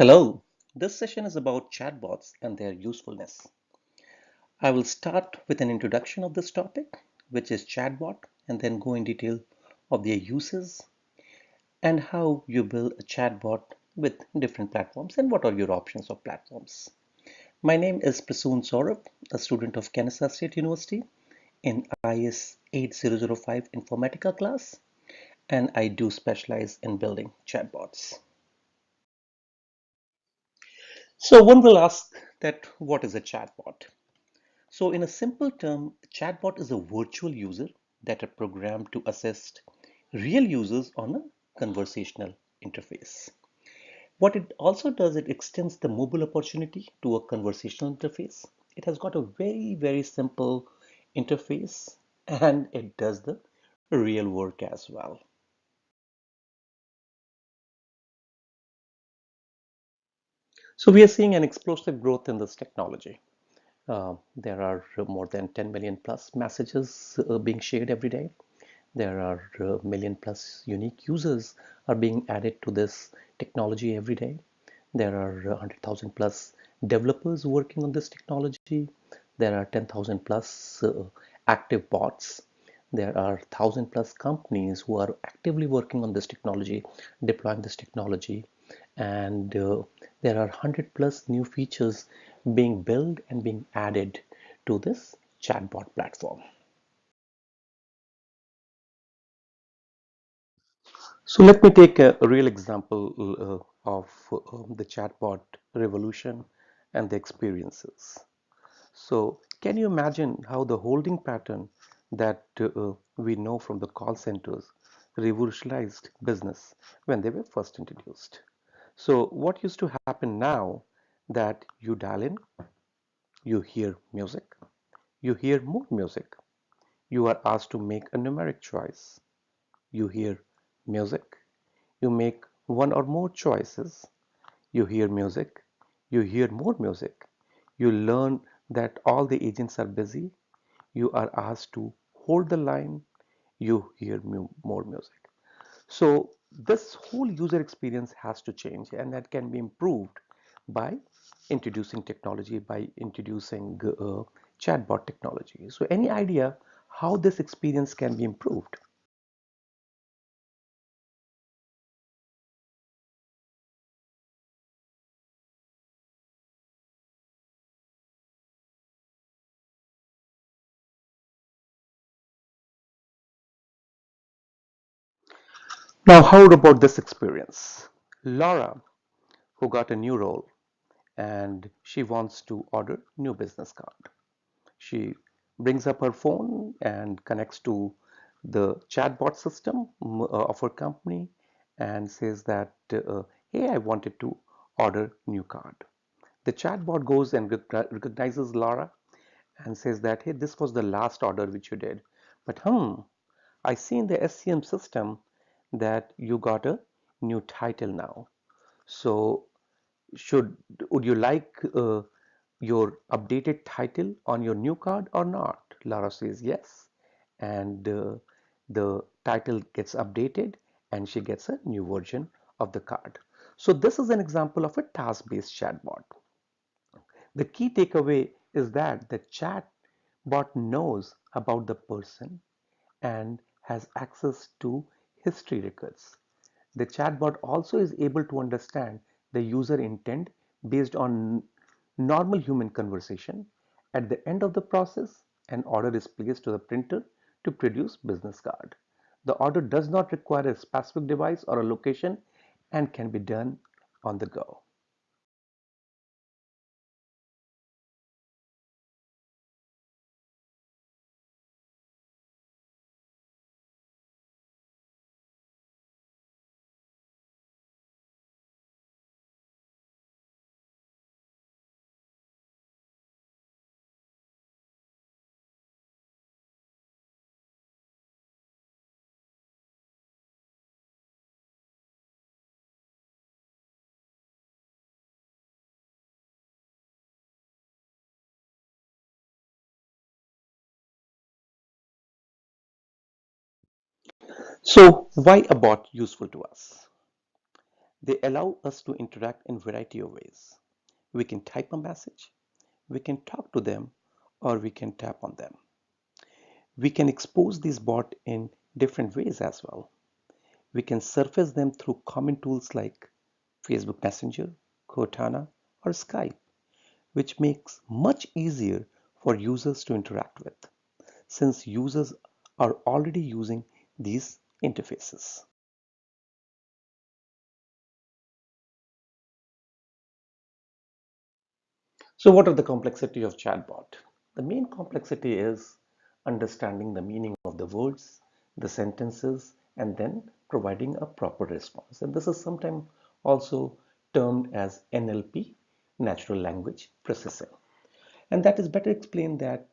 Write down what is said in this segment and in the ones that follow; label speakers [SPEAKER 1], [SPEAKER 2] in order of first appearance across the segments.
[SPEAKER 1] Hello, this session is about chatbots and their usefulness. I will start with an introduction of this topic, which is chatbot, and then go in detail of their uses and how you build a chatbot with different platforms and what are your options of platforms. My name is Prasoon Saurabh, a student of Kansas State University in IS 8005 Informatica class, and I do specialize in building chatbots. So one will ask that what is a chatbot? So in a simple term, a chatbot is a virtual user that are programmed to assist real users on a conversational interface. What it also does, it extends the mobile opportunity to a conversational interface. It has got a very simple interface and it does the real work as well. So we are seeing an explosive growth in this technology. There are more than 10 million plus messages being shared every day. There are million plus unique users are being added to this technology every day. There are 100,000 plus developers working on this technology. There are 10,000 plus active bots. There are 1,000 plus companies who are actively working on this technology, deploying this technology. And there are 100 plus new features being built and being added to this chatbot platform. So let me take a real example of the chatbot revolution and the experiences. So can you imagine how the holding pattern that we know from the call centers revolutionized business when they were first introduced? So what used to happen now that you dial in, you hear music, you hear more music, you are asked to make a numeric choice, you hear music, you make one or more choices, you hear music, you hear more music, you learn that all the agents are busy, you are asked to hold the line, you hear more music. So this whole user experience has to change and that can be improved by introducing technology, by introducing chatbot technology. So any idea how this experience can be improved? Now, how about this experience? Laura, who got a new role and she wants to order new business card. She brings up her phone and connects to the chatbot system of her company and says that, hey, I wanted to order new card. The chatbot goes and recognizes Laura and says that, hey, this was the last order which you did. But I see in the SCM system that you got a new title now. So should would you like your updated title on your new card or not? Lara says yes, and the title gets updated and she gets a new version of the card. So this is an example of a task-based chatbot. The key takeaway is that the chatbot knows about the person and has access to history records. The chatbot also is able to understand the user intent based on normal human conversation. At the end of the process, an order is placed to the printer to produce business card. The order does not require a specific device or a location and can be done on the go. So why a bot useful to us? They allow us to interact in a variety of ways. We can type a message, we can talk to them, or we can tap on them. We can expose these bots in different ways as well. We can surface them through common tools like Facebook Messenger, Cortana, or Skype, which makes much easier for users to interact with, since users are already using these interfaces. So what are the complexity of chatbot? The main complexity is understanding the meaning of the words, the sentences, and then providing a proper response. And this is sometimes also termed as NLP, natural language processing. And that is better explained that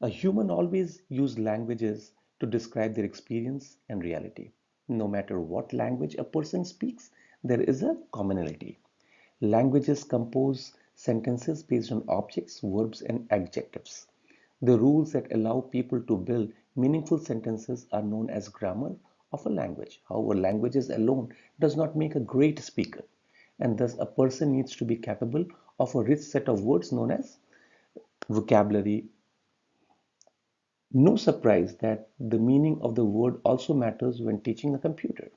[SPEAKER 1] a human always use languages to describe their experience and reality. No matter what language a person speaks, there is a commonality. Languages compose sentences based on objects, verbs, and adjectives. The rules that allow people to build meaningful sentences are known as grammar of a language. However, languages alone does not make a great speaker, and thus a person needs to be capable of a rich set of words known as vocabulary. No surprise that the meaning of the word also matters when teaching a computer,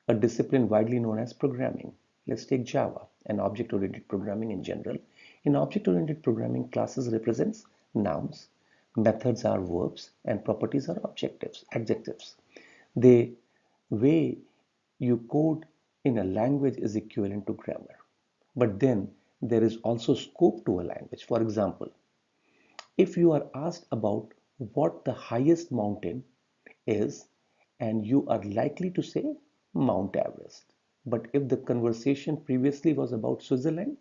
[SPEAKER 1] a discipline widely known as programming. Let's take Java and object-oriented programming in general. In object-oriented programming, classes represents nouns, methods are verbs, and properties are adjectives. The way you code in a language is equivalent to grammar. But then there is also scope to a language. For example, if you are asked about what the highest mountain is, and you are likely to say Mount Everest. But if the conversation previously was about Switzerland,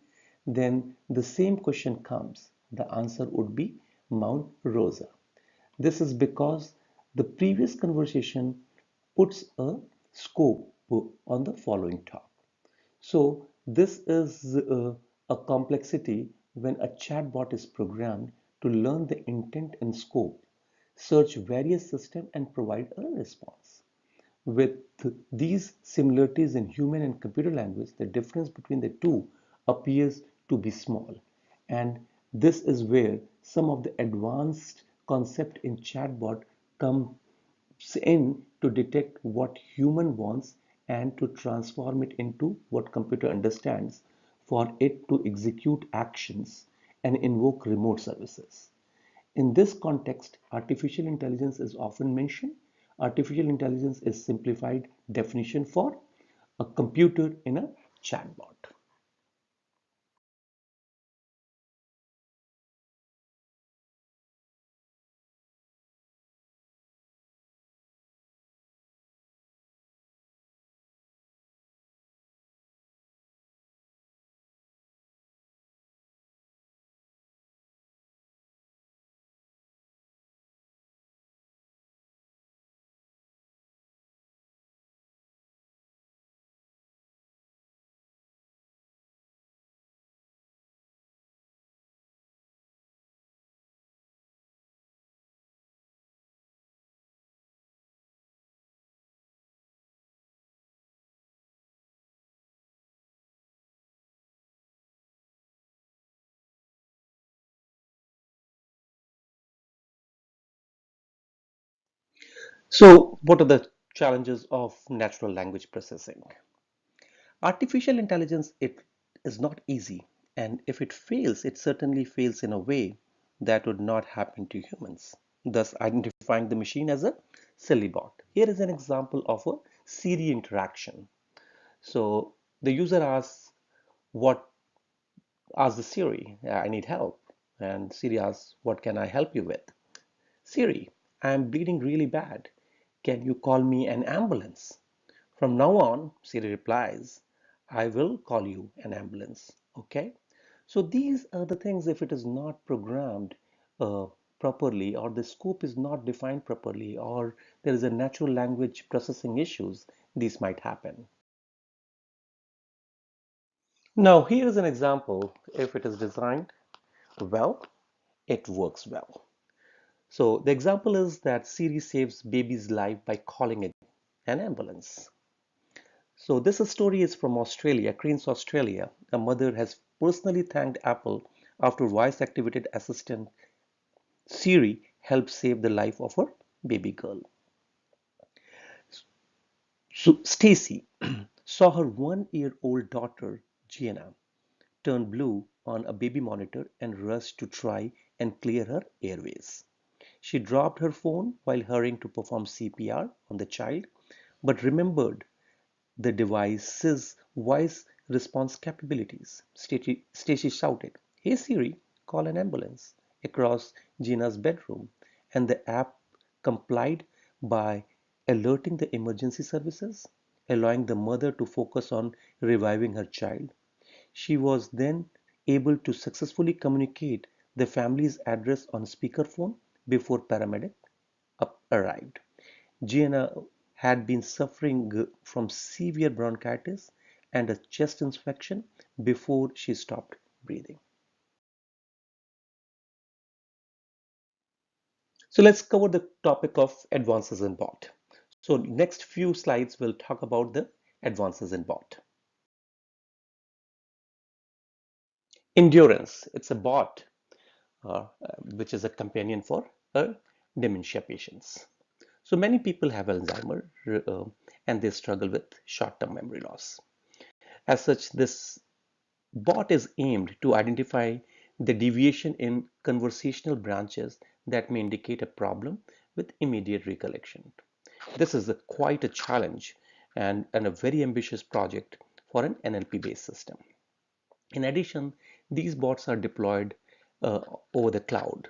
[SPEAKER 1] then the same question comes. The answer would be Mount Rosa. This is because the previous conversation puts a scope on the following talk. So this is a complexity when a chatbot is programmed to learn the intent and scope, search various systems and provide a response. With these similarities in human and computer language, the difference between the two appears to be small. And this is where some of the advanced concept in chatbot come in to detect what human wants and to transform it into what computer understands for it to execute actions and invoke remote services. In this context, artificial intelligence is often mentioned. Artificial intelligence is simplified definition for a computer in a chatbot. So, what are the challenges of natural language processing? Artificial intelligence it is not easy, and if it fails, it certainly fails in a way that would not happen to humans, thus identifying the machine as a silly bot. Here is an example of a Siri interaction. So the user what asks the Siri, I need help, and Siri asks, what can I help you with? Siri, I am bleeding really bad. Can you call me an ambulance? From now on, Siri replies, I will call you an ambulance. Okay? So these are the things if it is not programmed uh, properly or the scope is not defined properly or there is a natural language processing issues, these might happen. Now here is an example. If it is designed well, it works well. So the example is that Siri saves baby's life by calling it an ambulance. So this story is from Australia, Cranes, Australia. A mother has personally thanked Apple after voice-activated assistant Siri helped save the life of her baby girl. So Stacy saw her 1-year-old daughter, Gianna, turn blue on a baby monitor and rushed to try and clear her airways. She dropped her phone while hurrying to perform CPR on the child, but remembered the device's voice response capabilities. Stacy shouted, "Hey Siri, call an ambulance," across Gina's bedroom, and the app complied by alerting the emergency services, allowing the mother to focus on reviving her child. She was then able to successfully communicate the family's address on speakerphone before paramedics arrived. Gianna had been suffering from severe bronchitis and a chest infection before she stopped breathing. So let's cover the topic of advances in bot. So next few slides will talk about the advances in bot. Endurance, it's a bot which is a companion for dementia patients. So many people have Alzheimer and they struggle with short-term memory loss. As such, this bot is aimed to identify the deviation in conversational branches that may indicate a problem with immediate recollection. This is quite a challenge and a very ambitious project for an NLP-based system. In addition, these bots are deployed uh, over the cloud.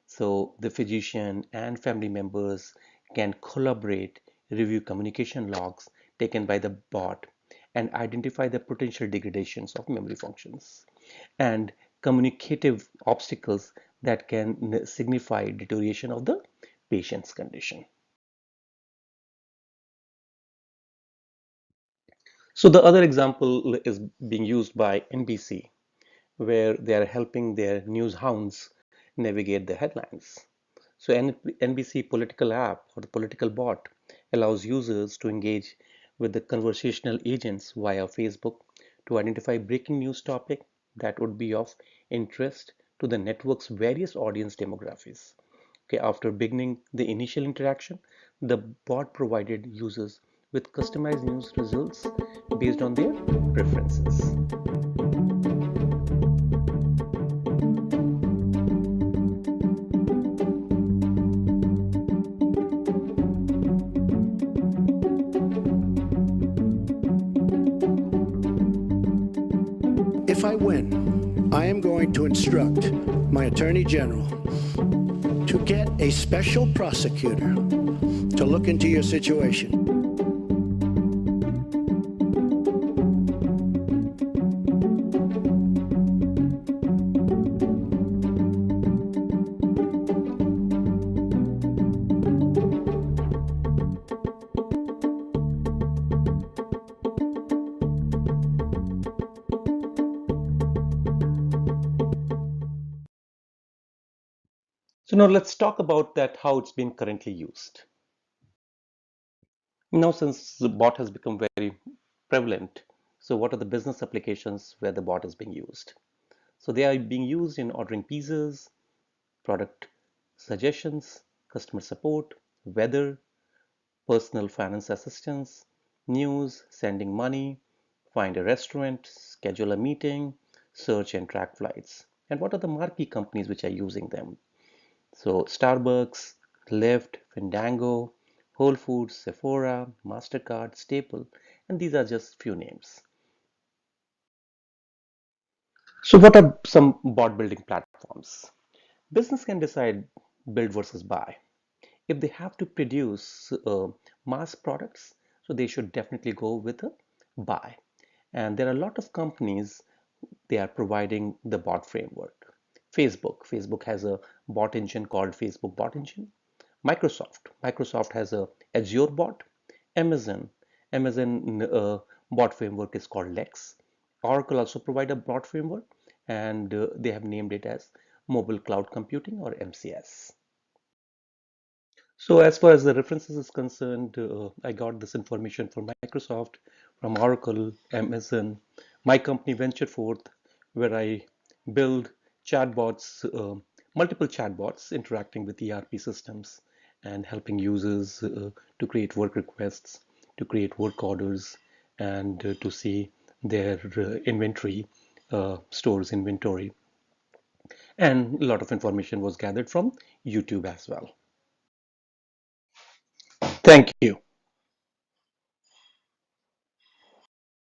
[SPEAKER 1] So the physician and family members can collaborate, review communication logs taken by the bot, and identify the potential degradations of memory functions and communicative obstacles that can signify deterioration of the patient's condition. So the other example is being used by NBC, where they are helping their news hounds navigate the headlines. So NBC Political app or the political bot allows users to engage with the conversational agents via Facebook to identify breaking news topic that would be of interest to the network's various audience demographics. Okay, after beginning the initial interaction, the bot provided users with customized news results based on their preferences.
[SPEAKER 2] If I win, I am going to instruct my Attorney General to get a special prosecutor to look into your situation.
[SPEAKER 1] So now let's talk about that how it's been currently used. Now since the bot has become very prevalent, so what are the business applications where the bot is being used? So they are being used in ordering pizzas, product suggestions, customer support, weather, personal finance assistance, news, sending money, find a restaurant, schedule a meeting, search and track flights. And what are the marquee companies which are using them? So Starbucks, Lyft, Fandango, Whole Foods, Sephora, MasterCard, Staple, and these are just few names. So what are some bot building platforms? Business can decide build versus buy. If they have to produce mass products, so they should definitely go with a buy. And there are a lot of companies, they are providing the bot framework. Facebook has a bot engine called Facebook Bot Engine. Microsoft has a Azure bot. Amazon, Amazon bot framework is called Lex. Oracle also provide a bot framework, and they have named it as Mobile Cloud Computing or MCS. So as far as the references is concerned, I got this information from Microsoft, from Oracle, Amazon. My company ventured forth where I build chatbots, multiple chatbots interacting with ERP systems and helping users to create work requests, to create work orders, and to see their inventory, stores inventory. And a lot of information was gathered from YouTube as well. Thank you.